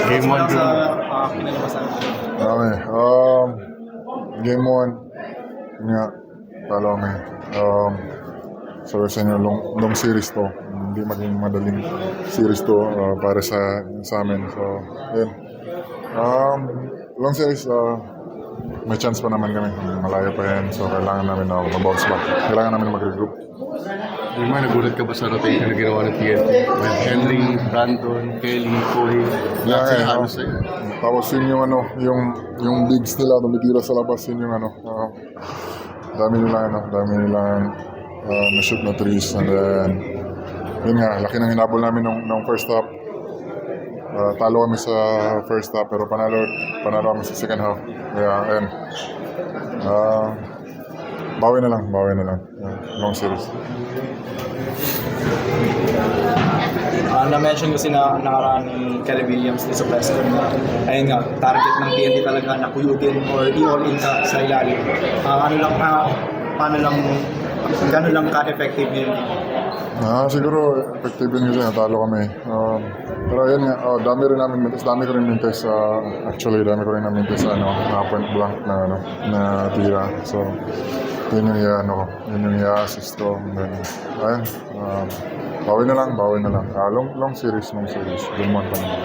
Game 1 sa dun. kinalabasan. Okay. Game 1. Nga. Talo kami. So sa inyo, long series to. Hindi maging madaling series to para sa amin. So, yun. Long series, may chance pa naman kami. Malayo pa yan. So, kailangan namin mag-bounce back. Kailangan namin mag-regroup. Yung mga nagulat ka ba sa rotation na ginawa ng TNT? With Henry, Brandon, Kelly, Kobe, lahat sila halos sa'yo. Tapos yun yung yung bigs nila, tumitira sa labas, yun yung dami nilang na-shoot na threes, and then yun nga, laki ng hinabol namin nung first half. Talo kami sa first half, pero panalo kami sa second half. Kaya, ayun. Bawi na lang. Long series. Na-mention kasi na nakaraan ni Kelly Williams sa press con na ayun nga, target ng PNP talaga na kuyugin or i-all in sa ilalim. Gano'n lang ka-effective yun? Siguro effective yun kasi natalo kami. Pero ayun nga, dami ko rin mintes. Actually, dami ko rin mintes sa point blank na tira. So, yun yung i-assist ko. Then, ayun, bawi na lang. Long series. Game 1 pa naman.